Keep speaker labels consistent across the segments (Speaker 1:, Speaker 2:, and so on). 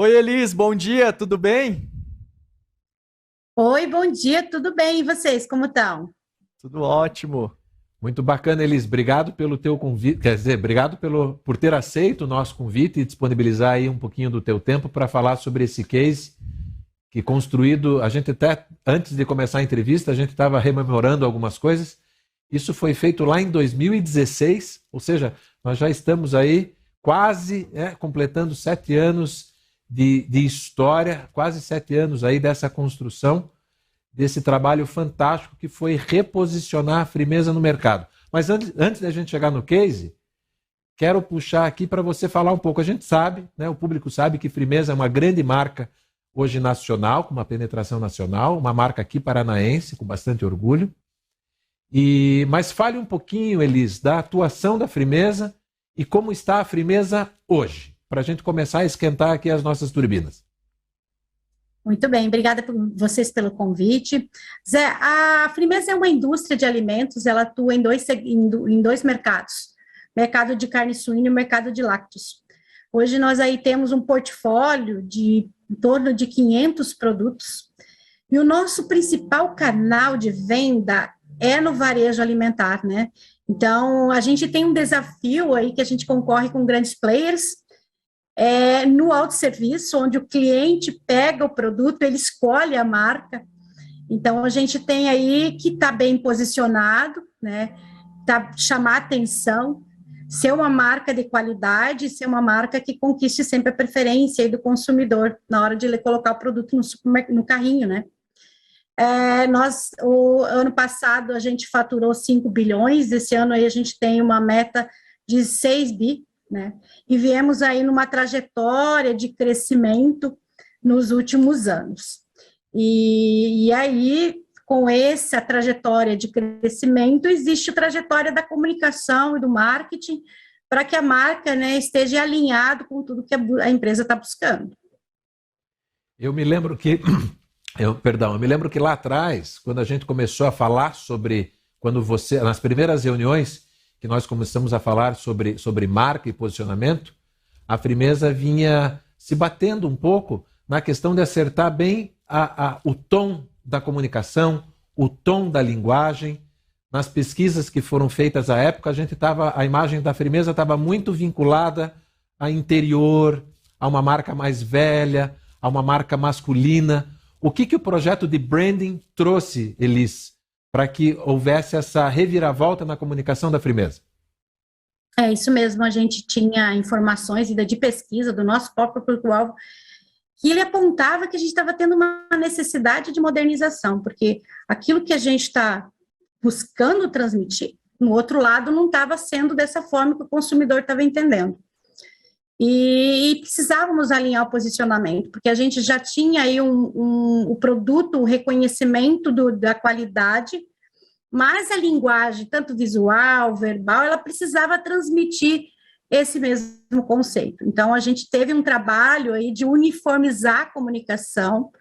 Speaker 1: Oi, Elis, bom dia, tudo bem?
Speaker 2: Oi, bom dia, tudo bem? E vocês, como estão?
Speaker 1: Tudo ótimo.
Speaker 3: Muito bacana, Elis. Obrigado pelo teu convite, quer dizer, obrigado por ter aceito o nosso convite e disponibilizar aí um pouquinho do teu tempo para falar sobre esse case que construído, a gente até antes de começar a entrevista, a gente estava rememorando algumas coisas. Isso foi feito lá em 2016, ou seja, nós já estamos aí quase completando 7 anos de história, quase 7 anos aí dessa construção desse trabalho fantástico que foi reposicionar a Frimeza no mercado. Mas antes da gente chegar no case, quero puxar aqui para você falar um pouco. A gente sabe, né, o público sabe que Frimeza é uma grande marca hoje nacional, com uma penetração nacional, uma marca aqui paranaense, com bastante orgulho. Mas fale um pouquinho, Elis, da atuação da Frimeza e como está a Frimeza hoje, para a gente começar a esquentar aqui as nossas turbinas.
Speaker 2: Muito bem, obrigada por vocês pelo convite. Zé, a Frimeza é uma indústria de alimentos, ela atua em dois mercados, mercado de carne suína e mercado de lácteos. Hoje nós aí temos um portfólio de em torno de 500 produtos, e o nosso principal canal de venda é no varejo alimentar, né? Então, a gente tem um desafio aí que a gente concorre com grandes players, no autosserviço, onde o cliente pega o produto, ele escolhe a marca. Então, a gente tem aí que está bem posicionado, né? Chamar atenção, ser uma marca de qualidade, ser uma marca que conquiste sempre a preferência aí do consumidor na hora de ele colocar o produto no carrinho, né? O ano passado, a gente faturou 5 bilhões, esse ano aí a gente tem uma meta de 6 bi, né? E viemos aí numa trajetória de crescimento nos últimos anos. E aí, com essa trajetória de crescimento, existe a trajetória da comunicação e do marketing para que a marca, né, esteja alinhado com tudo que a empresa está buscando.
Speaker 3: Eu me lembro que, eu me lembro que lá atrás, quando a gente começou a falar sobre, nas primeiras reuniões que nós começamos a falar sobre marca e posicionamento, a Frimeza vinha se batendo um pouco na questão de acertar bem o tom da comunicação, o tom da linguagem. Nas pesquisas que foram feitas à época, a imagem da Frimeza estava muito vinculada a interior, a uma marca mais velha, a uma marca masculina. O que o projeto de branding trouxe, Elis, para que houvesse essa reviravolta na comunicação da Frimeza?
Speaker 2: É isso mesmo, a gente tinha informações ainda de pesquisa do nosso próprio público-alvo, que ele apontava que a gente estava tendo uma necessidade de modernização, porque aquilo que a gente está buscando transmitir, no outro lado, não estava sendo dessa forma que o consumidor estava entendendo. E precisávamos alinhar o posicionamento, porque a gente já tinha aí o produto, o reconhecimento da qualidade, mas a linguagem, tanto visual, verbal, ela precisava transmitir esse mesmo conceito. Então, a gente teve um trabalho aí de uniformizar a comunicação,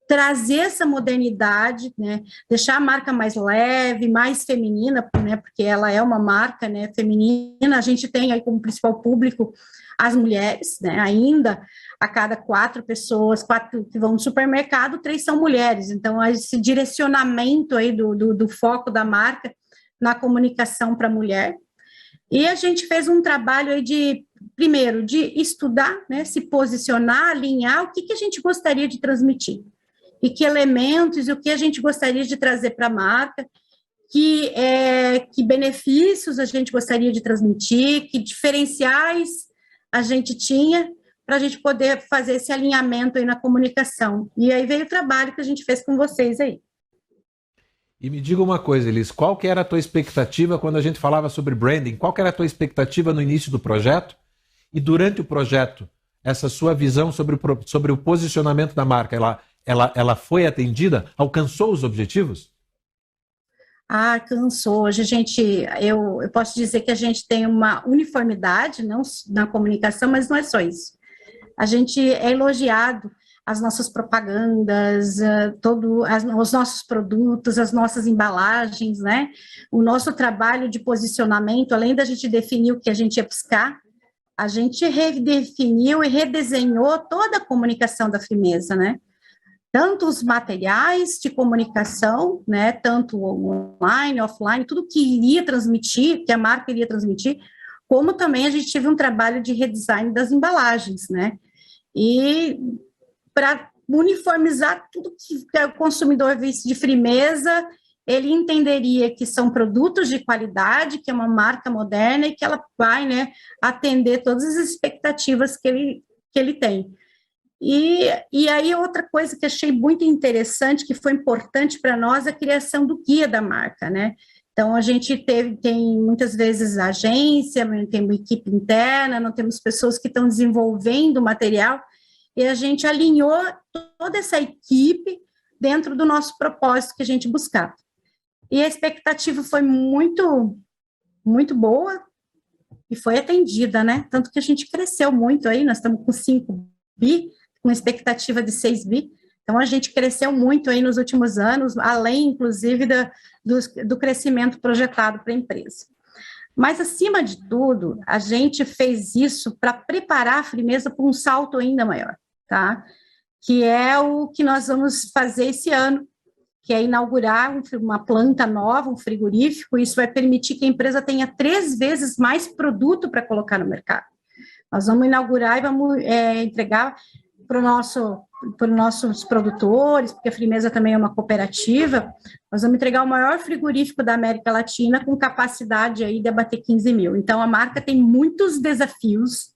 Speaker 2: trazer essa modernidade, né, deixar a marca mais leve, mais feminina, né, porque ela é uma marca, né, feminina. A gente tem aí como principal público as mulheres, né, ainda a cada 4 que vão no supermercado, 3 são mulheres. Então, esse direcionamento aí do foco da marca na comunicação para a mulher. E a gente fez um trabalho aí primeiro, de estudar, né, se posicionar, alinhar o que a gente gostaria de transmitir, e que elementos e o que a gente gostaria de trazer para a marca, que benefícios a gente gostaria de transmitir, que diferenciais a gente tinha, para a gente poder fazer esse alinhamento aí na comunicação. E aí veio o trabalho que a gente fez com vocês aí.
Speaker 3: E me diga uma coisa, Elis, qual que era a tua expectativa quando a gente falava sobre branding? Qual que era a tua expectativa no início do projeto? E durante o projeto, essa sua visão sobre o posicionamento da marca, ela foi atendida? Alcançou os objetivos?
Speaker 2: Alcançou. Hoje eu posso dizer que a gente tem uma uniformidade, não na comunicação, mas não é só isso. A gente é elogiado, as nossas propagandas, os nossos produtos, as nossas embalagens, né? O nosso trabalho de posicionamento, além da gente definir o que a gente ia buscar, a gente redefiniu e redesenhou toda a comunicação da Frimeza, né? Tanto os materiais de comunicação, né? Tanto online, offline, tudo que iria transmitir, que a marca iria transmitir, como também a gente teve um trabalho de redesign das embalagens, né? E para uniformizar tudo que o consumidor visse de Frimeza, ele entenderia que são produtos de qualidade, que é uma marca moderna e que ela vai, né, atender todas as expectativas que ele tem. E aí outra coisa que achei muito interessante, que foi importante para nós, é a criação do guia da marca, né? Então, a gente tem muitas vezes agência, tem uma equipe interna, não temos pessoas que estão desenvolvendo o material, e a gente alinhou toda essa equipe dentro do nosso propósito que a gente buscava. E a expectativa foi muito, muito boa e foi atendida, né? Tanto que a gente cresceu muito aí, nós estamos com 5 bi, com expectativa de 6 bi. Então, a gente cresceu muito aí nos últimos anos, além, inclusive, do crescimento projetado para a empresa. Mas, acima de tudo, a gente fez isso para preparar a Frimeza para um salto ainda maior, tá? Que é o que nós vamos fazer esse ano, que é inaugurar uma planta nova, um frigorífico. Isso vai permitir que a empresa tenha 3 vezes mais produto para colocar no mercado. Nós vamos inaugurar e vamos entregar para os nossos produtores, porque a Frimeza também é uma cooperativa, nós vamos entregar o maior frigorífico da América Latina com capacidade aí de abater 15 mil. Então, a marca tem muitos desafios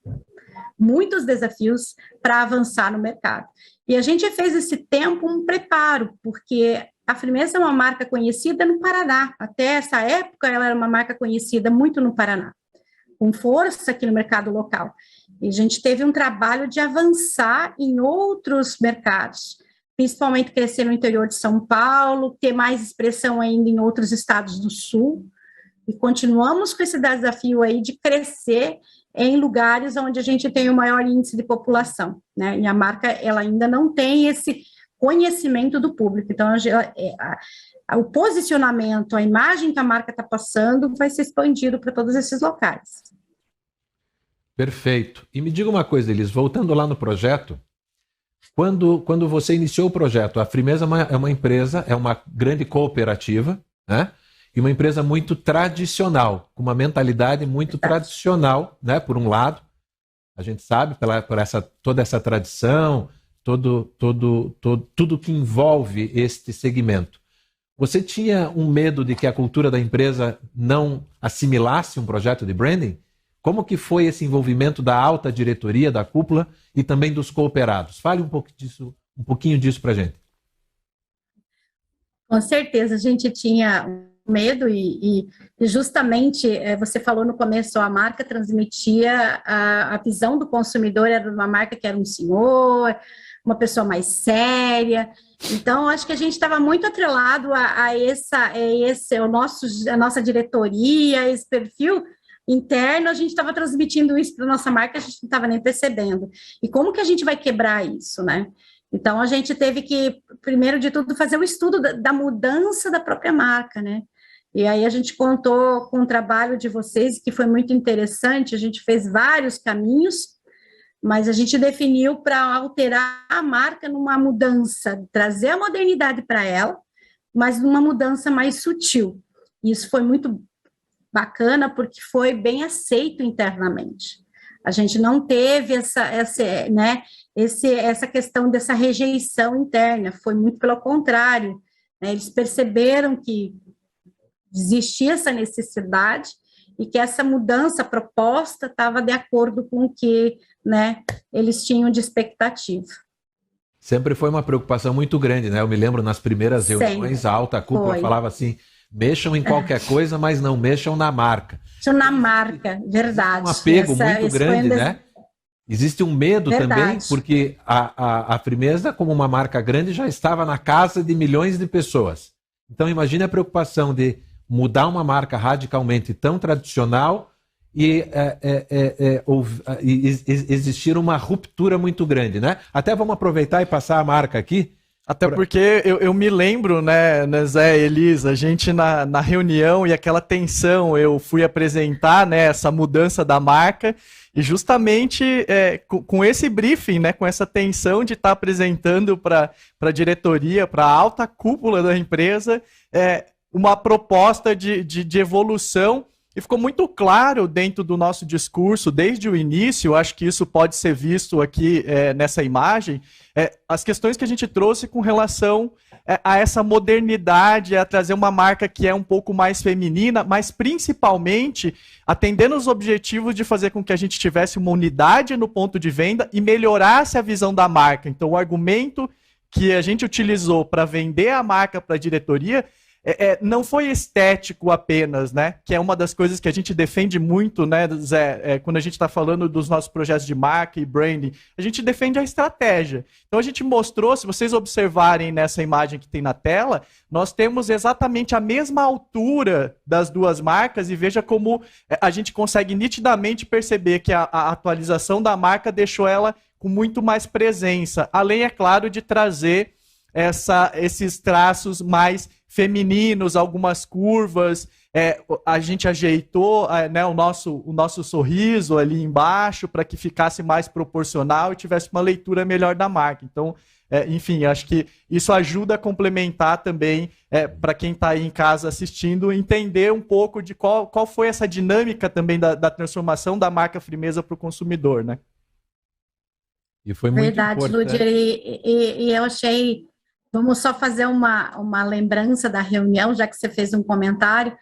Speaker 2: para avançar no mercado. E a gente fez esse tempo um preparo, porque a Frimeza é uma marca conhecida no Paraná. Até essa época, ela era uma marca conhecida muito no Paraná, com força aqui no mercado local. E a gente teve um trabalho de avançar em outros mercados, principalmente crescer no interior de São Paulo, ter mais expressão ainda em outros estados do Sul, e continuamos com esse desafio aí de crescer em lugares onde a gente tem o maior índice de população, né? E a marca, ela ainda não tem esse conhecimento do público. Então, o posicionamento, a imagem que a marca está passando vai ser expandido para todos esses locais.
Speaker 3: Perfeito. E me diga uma coisa, Elis, voltando lá no projeto, quando você iniciou o projeto, a Frimeza é uma empresa, é uma grande cooperativa, né? E uma empresa muito tradicional, com uma mentalidade muito tradicional, né? Por um lado, a gente sabe, toda essa tradição, tudo que envolve este segmento. Você tinha um medo de que a cultura da empresa não assimilasse um projeto de branding? Como que foi esse envolvimento da alta diretoria, da cúpula e também dos cooperados? Fale um pouquinho disso para a gente.
Speaker 2: Com certeza, a gente tinha medo e justamente, você falou no começo, a marca transmitia a visão do consumidor, era uma marca que era um senhor, uma pessoa mais séria. Então, acho que a gente estava muito atrelado a nossa diretoria, esse perfil interno, a gente estava transmitindo isso para a nossa marca, a gente não estava nem percebendo. E como que a gente vai quebrar isso, né? Então, a gente teve que, primeiro de tudo, fazer o estudo da mudança da própria marca, né? E aí a gente contou com o trabalho de vocês, que foi muito interessante, a gente fez vários caminhos, mas a gente definiu para alterar a marca numa mudança, trazer a modernidade para ela, mas numa mudança mais sutil. Isso foi muito bacana, porque foi bem aceito internamente. A gente não teve essa questão dessa rejeição interna, foi muito pelo contrário, né? Eles perceberam que existia essa necessidade e que essa mudança proposta estava de acordo com o que, né, eles tinham de expectativa.
Speaker 3: Sempre foi uma preocupação muito grande, né? Eu me lembro nas primeiras reuniões, a alta cúpula falava assim: mexam em qualquer coisa, mas não mexam na marca.
Speaker 2: Mexam na marca, verdade.
Speaker 3: Um apego muito grande, né? Existe um medo também, porque a Frimeza, como uma marca grande, já estava na casa de milhões de pessoas. Então, imagine a preocupação de mudar uma marca radicalmente tão tradicional e existir uma ruptura muito grande, né? Até vamos aproveitar e passar a marca aqui.
Speaker 1: Até porque eu me lembro, né, Zé, Elisa, a gente na reunião e aquela tensão, eu fui apresentar, né, essa mudança da marca e justamente com esse briefing, né, com essa tensão de estar apresentando para a diretoria, para a alta cúpula da empresa, uma proposta de evolução. E ficou muito claro dentro do nosso discurso, desde o início, acho que isso pode ser visto aqui nessa imagem, as questões que a gente trouxe com relação a essa modernidade, a trazer uma marca que é um pouco mais feminina, mas principalmente atendendo os objetivos de fazer com que a gente tivesse uma unidade no ponto de venda e melhorasse a visão da marca. Então, o argumento que a gente utilizou para vender a marca para a diretoria não foi estético apenas, né? Que é uma das coisas que a gente defende muito, né, Zé? Quando a gente está falando dos nossos projetos de marca e branding, a gente defende a estratégia. Então a gente mostrou, se vocês observarem nessa imagem que tem na tela, nós temos exatamente a mesma altura das duas marcas e veja como a gente consegue nitidamente perceber que a atualização da marca deixou ela com muito mais presença. Além, é claro, de trazer esses traços mais femininos, algumas curvas, a gente ajeitou né, o nosso sorriso ali embaixo para que ficasse mais proporcional e tivesse uma leitura melhor da marca. Então, enfim, acho que isso ajuda a complementar também para quem está aí em casa assistindo, entender um pouco de qual foi essa dinâmica também da transformação da marca Frimeza para o consumidor, né?
Speaker 3: E foi muito
Speaker 2: Verdade,
Speaker 3: importante.
Speaker 2: Ludir, e eu achei... Vamos só fazer uma lembrança da reunião, já que você fez um comentário,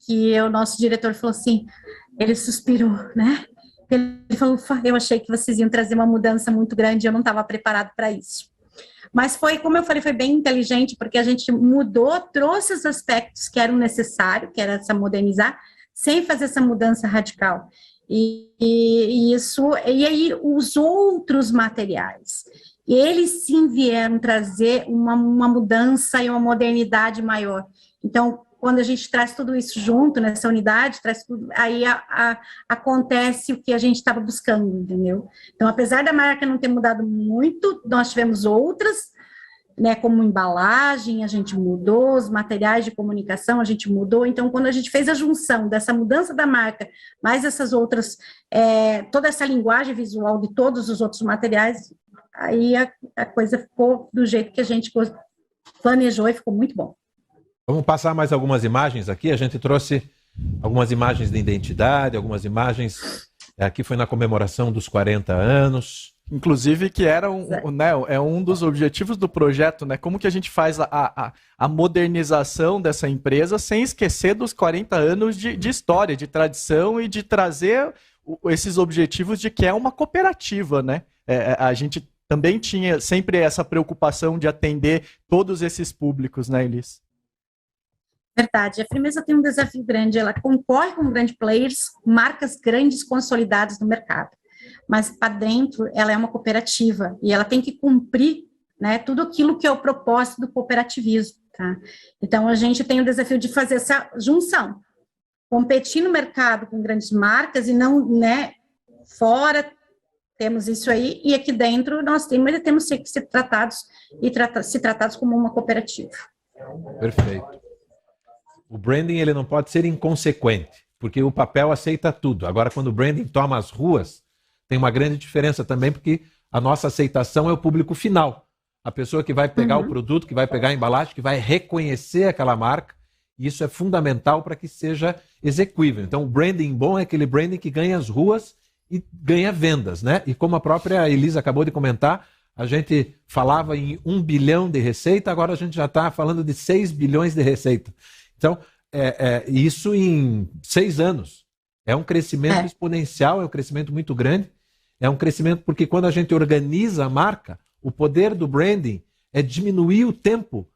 Speaker 2: que o nosso diretor falou assim, ele suspirou, né? Ele falou, eu achei que vocês iam trazer uma mudança muito grande, eu não estava preparado para isso. Mas foi, como eu falei, foi bem inteligente, porque a gente mudou, trouxe os aspectos que eram necessários, que era essa modernizar, sem fazer essa mudança radical. E aí os outros materiais, eles sim vieram trazer uma mudança e uma modernidade maior. Então, quando a gente traz tudo isso junto, nessa unidade, traz tudo, aí acontece o que a gente estava buscando, entendeu? Então, apesar da marca não ter mudado muito, nós tivemos outras, né, como embalagem, a gente mudou, os materiais de comunicação, a gente mudou. Então, quando a gente fez a junção dessa mudança da marca, mais essas outras, toda essa linguagem visual de todos os outros materiais, aí a coisa ficou do jeito que a gente planejou e ficou muito bom.
Speaker 3: Vamos passar mais algumas imagens aqui. A gente trouxe algumas imagens de identidade, algumas imagens... Aqui foi na comemoração dos 40 anos.
Speaker 1: Inclusive que era um dos objetivos do projeto, né? Como que a gente faz a modernização dessa empresa sem esquecer dos 40 anos de história, de tradição e de trazer esses objetivos de que é uma cooperativa, né? A gente também tinha sempre essa preocupação de atender todos esses públicos, né, Elis?
Speaker 2: Verdade, a Frimeza tem um desafio grande, ela concorre com grandes players, marcas grandes consolidadas no mercado, mas para dentro ela é uma cooperativa e ela tem que cumprir, né, tudo aquilo que é o propósito do cooperativismo, tá? Então a gente tem o desafio de fazer essa junção, competir no mercado com grandes marcas e não, né, fora temos isso aí, e aqui dentro nós temos que ser tratados ser tratados como uma cooperativa.
Speaker 3: Perfeito. O branding ele não pode ser inconsequente, porque o papel aceita tudo. Agora, quando o branding toma as ruas, tem uma grande diferença também, porque a nossa aceitação é o público final. A pessoa que vai pegar o produto, que vai pegar a embalagem, que vai reconhecer aquela marca. E isso é fundamental para que seja execuível. Então, o branding bom é aquele branding que ganha as ruas e ganha vendas, né? E como a própria Elisa acabou de comentar, a gente falava em 1 bilhão de receita, agora a gente já está falando de 6 bilhões de receita. Então, isso em 6 anos. É um crescimento exponencial, é um crescimento muito grande. É um crescimento porque quando a gente organiza a marca, o poder do branding é diminuir o tempo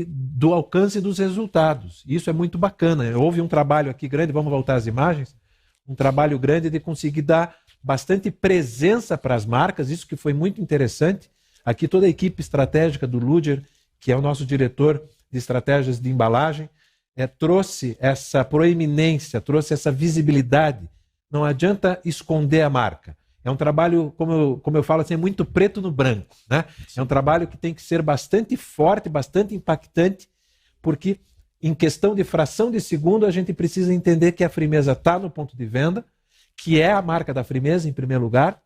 Speaker 3: do alcance dos resultados. Isso é muito bacana. Houve um trabalho aqui grande, vamos voltar às imagens, um trabalho grande de conseguir dar bastante presença para as marcas, isso que foi muito interessante. Aqui toda a equipe estratégica do Ludir, que é o nosso diretor de estratégias de embalagem, trouxe essa proeminência, trouxe essa visibilidade. Não adianta esconder a marca. É um trabalho, como eu falo assim, é muito preto no branco, né? É um trabalho que tem que ser bastante forte, bastante impactante, porque em questão de fração de segundo a gente precisa entender que a Frimeza está no ponto de venda, que é a marca da Frimeza em primeiro lugar,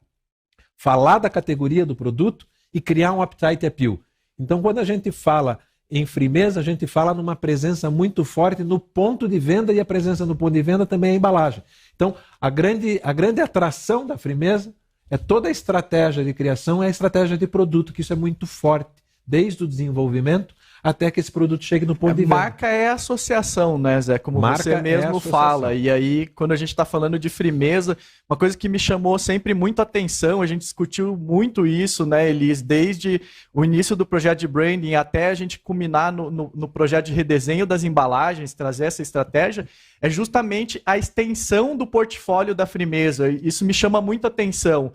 Speaker 3: falar da categoria do produto e criar um appetite appeal. Então, quando a gente fala em Frimeza, a gente fala numa presença muito forte no ponto de venda, e a presença no ponto de venda também é a embalagem. Então, a grande atração da Frimeza é toda a estratégia de criação, é a estratégia de produto, que isso é muito forte, desde o desenvolvimento até que esse produto chegue no ponto de venda.
Speaker 1: Marca é associação, né, Zé? Como
Speaker 3: Marca
Speaker 1: você mesmo fala. E aí, quando a gente está falando de Frimeza, uma coisa que me chamou sempre muito a atenção, a gente discutiu muito isso, né, Elis, desde o início do projeto de branding até a gente culminar no projeto de redesenho das embalagens, trazer essa estratégia, é justamente a extensão do portfólio da Frimeza. Isso me chama muito a atenção.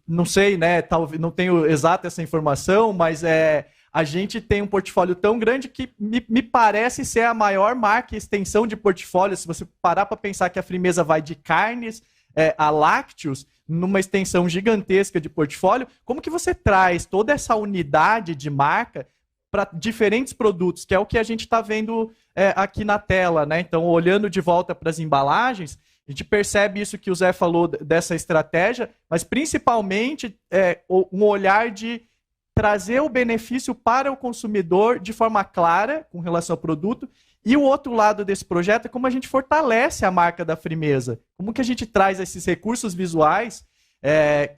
Speaker 1: Não sei, né, talvez não tenho exata essa informação, mas a gente tem um portfólio tão grande que me parece ser a maior marca e extensão de portfólio. Se você parar para pensar que a Frimeza vai de carnes a lácteos, numa extensão gigantesca de portfólio, como que você traz toda essa unidade de marca para diferentes produtos, que é o que a gente está vendo aqui na tela, né? Então, olhando de volta para as embalagens, a gente percebe isso que o Zé falou dessa estratégia, mas principalmente um olhar de trazer o benefício para o consumidor de forma clara com relação ao produto. E o outro lado desse projeto é como a gente fortalece a marca da Frimeza. Como que a gente traz esses recursos visuais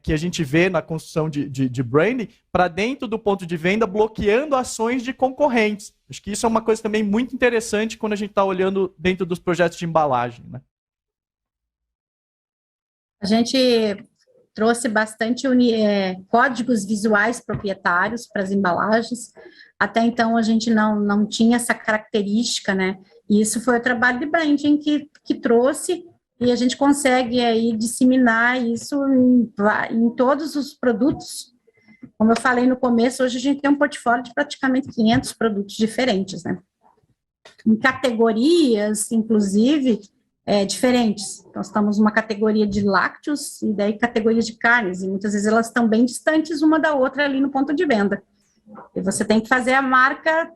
Speaker 1: que a gente vê na construção de branding para dentro do ponto de venda, bloqueando ações de concorrentes. Acho que isso é uma coisa também muito interessante quando a gente está olhando dentro dos projetos de embalagem, né?
Speaker 2: A gente trouxe bastante códigos visuais proprietários para as embalagens. Até então, a gente não tinha essa característica, né? E isso foi o trabalho de branding que trouxe, e a gente consegue aí disseminar isso em todos os produtos. Como eu falei no começo, hoje a gente tem um portfólio de praticamente 500 produtos diferentes, né? Em categorias, inclusive, diferentes. Nós estamos numa categoria de lácteos e daí categorias de carnes, e muitas vezes elas estão bem distantes uma da outra ali no ponto de venda. E você tem que fazer a marca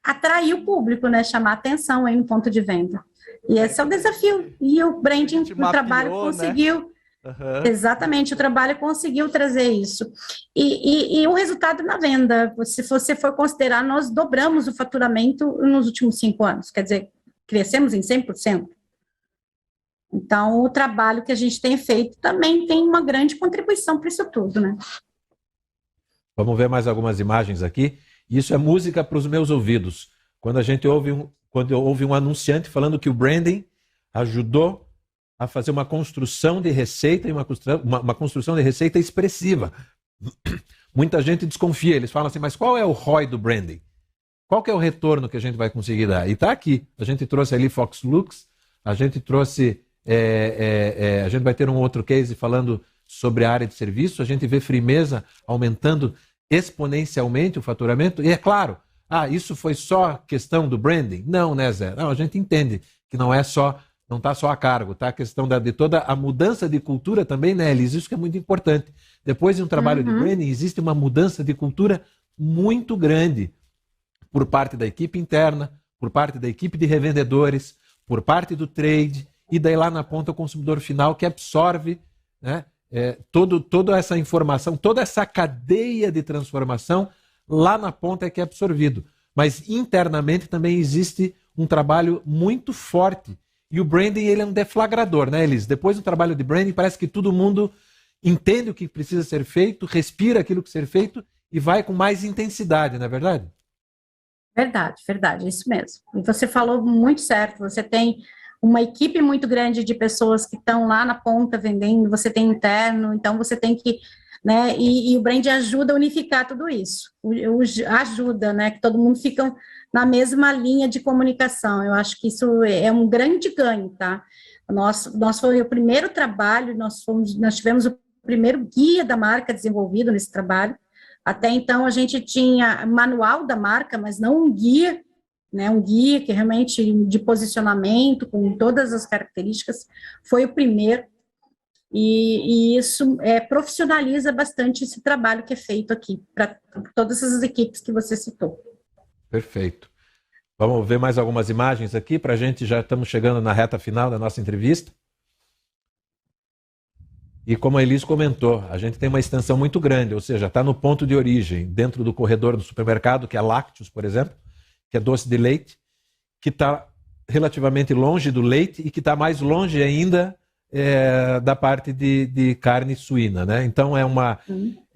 Speaker 2: atrair o público, né? Chamar atenção aí no ponto de venda. E esse é o desafio. E o branding, o trabalho conseguiu... Né? Uhum. Exatamente, o trabalho conseguiu trazer isso. E o resultado na venda, se você for considerar, nós dobramos o faturamento nos últimos 5 anos. Quer dizer, crescemos em 100%. Então, o trabalho que a gente tem feito também tem uma grande contribuição para isso tudo, né?
Speaker 3: Vamos ver mais algumas imagens aqui. Isso é música para os meus ouvidos. Quando a gente ouve um anunciante falando que o branding ajudou a fazer uma construção de receita e uma construção de receita expressiva. Muita gente desconfia, eles falam assim, mas qual é o ROI do branding? Qual que é o retorno que a gente vai conseguir dar? E está aqui. A gente trouxe ali Fox Lux, a gente trouxe... a gente vai ter um outro case falando sobre a área de serviço, a gente vê Frimeza aumentando exponencialmente o faturamento, e é claro, isso foi só questão do branding? Não, né, Zé? Não, a gente entende que não está só a cargo, tá? A questão de toda a mudança de cultura também, né, Elis? Isso que é muito importante. Depois de um trabalho de branding, existe uma mudança de cultura muito grande por parte da equipe interna, por parte da equipe de revendedores, por parte do trade, e daí lá na ponta o consumidor final que absorve, né, toda essa informação, toda essa cadeia de transformação, lá na ponta é que é absorvido. Mas internamente também existe um trabalho muito forte. E o branding, ele é um deflagrador, né, Elis? Depois do trabalho de branding, parece que todo mundo entende o que precisa ser feito, respira aquilo que ser feito e vai com mais intensidade, não é verdade?
Speaker 2: Verdade, é isso mesmo. E você falou muito certo, você tem uma equipe muito grande de pessoas que estão lá na ponta vendendo, você tem interno, então você tem que, né, e o brand ajuda a unificar tudo isso, ajuda, né, que todo mundo fica na mesma linha de comunicação. Eu acho que isso é um grande ganho, tá? Nós foi o primeiro trabalho, nós tivemos o primeiro guia da marca desenvolvido nesse trabalho. Até então a gente tinha manual da marca, mas não um guia, né, um guia que realmente de posicionamento, com todas as características, foi o primeiro. e isso profissionaliza bastante esse trabalho que é feito aqui, para todas essas equipes que você citou.
Speaker 3: Perfeito. Vamos ver mais algumas imagens aqui, para a gente, já estamos chegando na reta final da nossa entrevista. E como a Elis comentou, a gente tem uma extensão muito grande, ou seja, está no ponto de origem, dentro do corredor do supermercado, que é lácteos, por exemplo, que é doce de leite, que está relativamente longe do leite e que está mais longe ainda da parte de carne suína, né? Então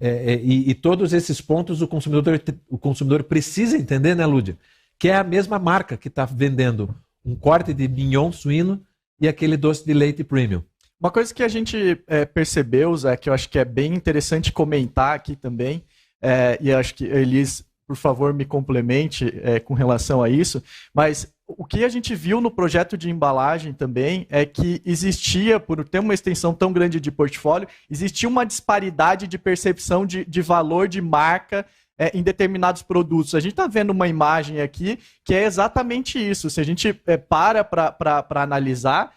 Speaker 3: e todos esses pontos o consumidor precisa entender, né, Lúdia? Que é a mesma marca que está vendendo um corte de mignon suíno e aquele doce de leite premium.
Speaker 1: Uma coisa que a gente percebeu, Zé, que eu acho que é bem interessante comentar aqui também, e acho que a Elis, por favor, me complemente com relação a isso, mas o que a gente viu no projeto de embalagem também é que existia, por ter uma extensão tão grande de portfólio, existia uma disparidade de percepção de valor de marca em determinados produtos. A gente está vendo uma imagem aqui que é exatamente isso. Se a gente para analisar,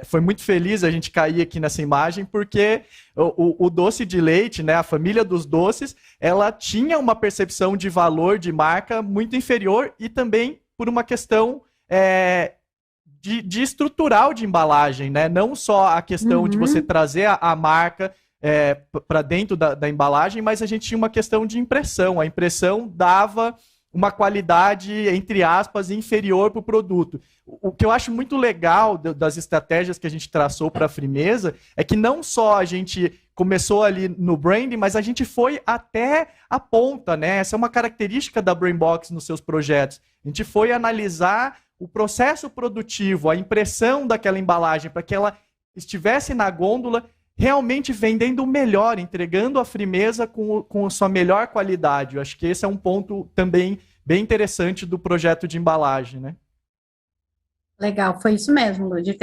Speaker 1: foi muito feliz a gente cair aqui nessa imagem, porque o doce de leite, né, a família dos doces, ela tinha uma percepção de valor de marca muito inferior e também por uma questão de estrutural de embalagem, né? Não só a questão de você trazer a marca para dentro da embalagem, mas a gente tinha uma questão de impressão. A impressão dava uma qualidade, entre aspas, inferior para o produto. O que eu acho muito legal das estratégias que a gente traçou para a Frimeza é que não só a gente começou ali no branding, mas a gente foi até a ponta, né? Essa é uma característica da Brainbox nos seus projetos. A gente foi analisar o processo produtivo, a impressão daquela embalagem, para que ela estivesse na gôndola realmente vendendo o melhor, entregando a Frimeza com sua melhor qualidade. Eu acho que esse é um ponto também bem interessante do projeto de embalagem, né?
Speaker 2: Legal, foi isso mesmo, Lud.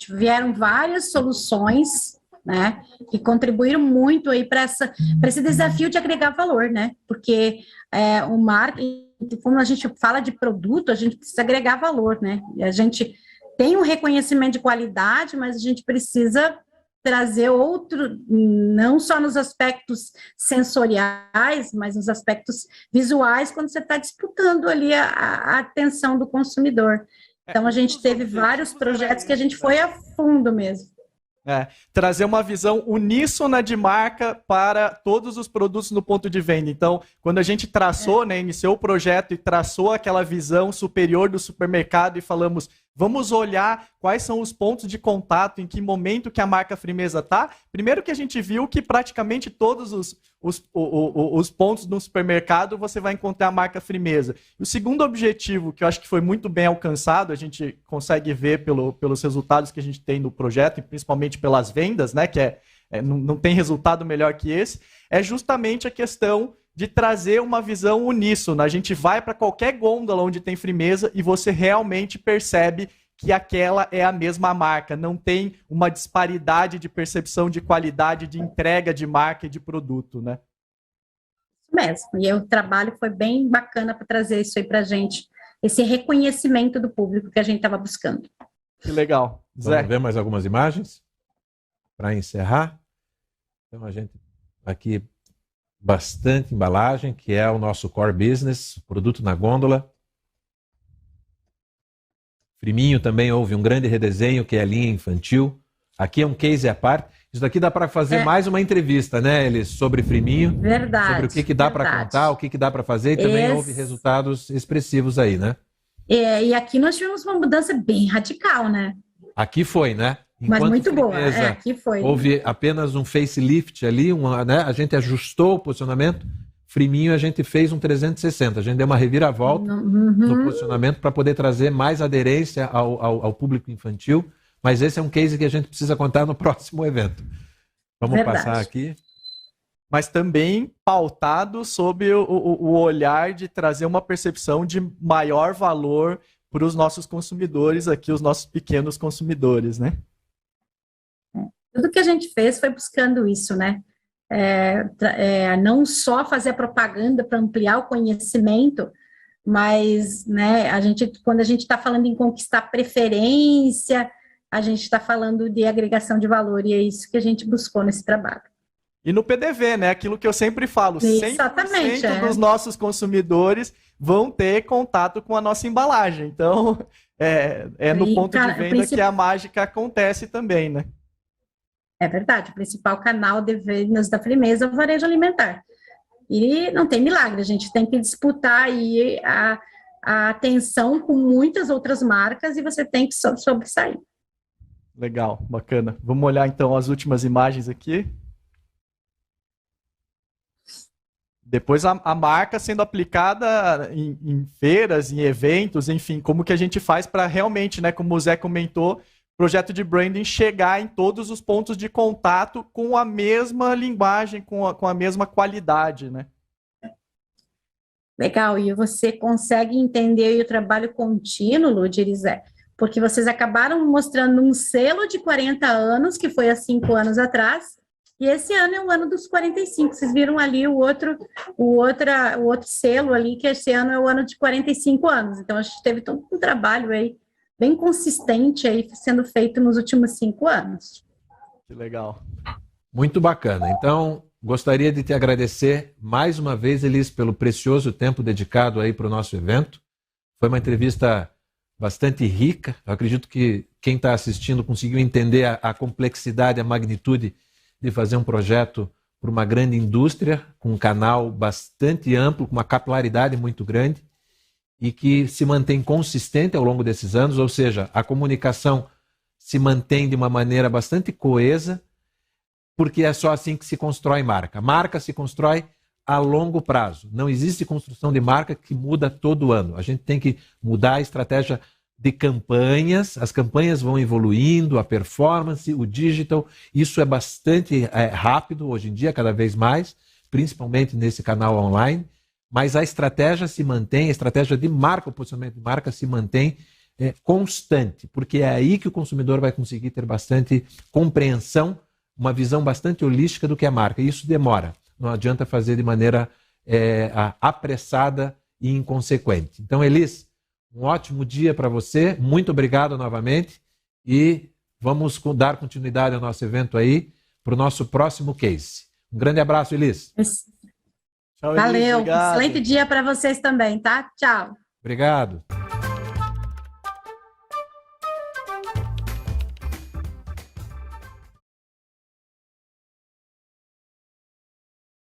Speaker 2: Vieram várias soluções, né, que contribuíram muito aí para esse desafio de agregar valor, né? Porque o marketing, quando a gente fala de produto, a gente precisa agregar valor, né? E a gente tem um reconhecimento de qualidade, mas a gente precisa trazer outro, não só nos aspectos sensoriais, mas nos aspectos visuais, quando você está disputando ali a atenção do consumidor. Então, a gente teve vários projetos que a gente foi a fundo mesmo.
Speaker 1: Trazer uma visão uníssona de marca para todos os produtos no ponto de venda. Então, quando a gente traçou, né, iniciou o projeto e traçou aquela visão superior do supermercado e falamos, vamos olhar quais são os pontos de contato, em que momento que a marca Frimeza está. Primeiro que a gente viu que praticamente todos os pontos no supermercado você vai encontrar a marca Frimeza. E o segundo objetivo, que eu acho que foi muito bem alcançado, a gente consegue ver pelos resultados que a gente tem no projeto, e principalmente pelas vendas, né, que não tem resultado melhor que esse, é justamente a questão de trazer uma visão uníssona. A gente vai para qualquer gôndola onde tem Frimeza e você realmente percebe que aquela é a mesma marca. Não tem uma disparidade de percepção de qualidade, de entrega de marca e de produto, né?
Speaker 2: Isso mesmo. E o trabalho foi bem bacana para trazer isso aí para a gente, esse reconhecimento do público que a gente estava buscando.
Speaker 1: Que legal. Zé.
Speaker 3: Vamos ver mais algumas imagens para encerrar. Então, a gente aqui bastante embalagem, que é o nosso core business, produto na gôndola. Friminho também houve um grande redesenho, que é a linha infantil. Aqui é um case à parte. Isso daqui dá para fazer mais uma entrevista, né, Elis, sobre Friminho.
Speaker 2: Verdade.
Speaker 3: Sobre o que dá para contar, o que dá para fazer, e também houve resultados expressivos aí, né?
Speaker 2: E aqui nós tivemos uma mudança bem radical, né?
Speaker 3: Aqui foi, né?
Speaker 2: Mas muito boa, aqui foi.
Speaker 3: Houve apenas um facelift ali, né? A gente ajustou o posicionamento. Friminho a gente fez um 360, a gente deu uma reviravolta no posicionamento para poder trazer mais aderência ao público infantil, mas esse é um case que a gente precisa contar no próximo evento. Vamos passar aqui.
Speaker 1: Mas também pautado sob o olhar de trazer uma percepção de maior valor para os nossos consumidores aqui, os nossos pequenos consumidores, né?
Speaker 2: Tudo que a gente fez foi buscando isso, né? Não só fazer propaganda para ampliar o conhecimento, mas, né, quando a gente está falando em conquistar preferência, a gente está falando de agregação de valor, e é isso que a gente buscou nesse trabalho.
Speaker 1: E no PDV, né? Aquilo que eu sempre falo, 100% dos nossos consumidores vão ter contato com a nossa embalagem. Então, no ponto de venda que a mágica acontece também, né?
Speaker 2: É verdade, o principal canal de vendas da Frimeza é o varejo alimentar. E não tem milagre, a gente tem que disputar aí a atenção com muitas outras marcas e você tem que sobressair.
Speaker 1: Legal, bacana. Vamos olhar então as últimas imagens aqui. Depois a marca sendo aplicada em feiras, em eventos, enfim, como que a gente faz para realmente, né, como o Zé comentou, projeto de branding chegar em todos os pontos de contato com a mesma linguagem, com a mesma qualidade, né?
Speaker 2: Legal, e você consegue entender o trabalho contínuo, Ludir, Zé, porque vocês acabaram mostrando um selo de 40 anos, que foi há 5 anos atrás, e esse ano é o ano dos 45. Vocês viram ali o outro selo ali, que esse ano é o ano de 45 anos. Então, a gente teve todo um trabalho aí, bem consistente aí, sendo feito nos últimos 5 anos.
Speaker 1: Que legal.
Speaker 3: Muito bacana. Então, gostaria de te agradecer mais uma vez, Elis, pelo precioso tempo dedicado aí para o nosso evento. Foi uma entrevista bastante rica. Eu acredito que quem está assistindo conseguiu entender a complexidade, a magnitude de fazer um projeto para uma grande indústria, com um canal bastante amplo, com uma capilaridade muito grande e que se mantém consistente ao longo desses anos, ou seja, a comunicação se mantém de uma maneira bastante coesa, porque é só assim que se constrói marca. Marca se constrói a longo prazo. Não existe construção de marca que muda todo ano. A gente tem que mudar a estratégia de campanhas, as campanhas vão evoluindo, a performance, o digital, isso é bastante rápido hoje em dia, cada vez mais, principalmente nesse canal online, mas a estratégia se mantém, a estratégia de marca, o posicionamento de marca se mantém constante, porque é aí que o consumidor vai conseguir ter bastante compreensão, uma visão bastante holística do que é a marca, e isso demora, não adianta fazer de maneira apressada e inconsequente. Então, Elis, um ótimo dia para você, muito obrigado novamente e vamos dar continuidade ao nosso evento aí para o nosso próximo case. Um grande abraço, Elis.
Speaker 2: Tchau, Elis. Valeu, excelente dia para vocês também, tá? Tchau.
Speaker 3: Obrigado.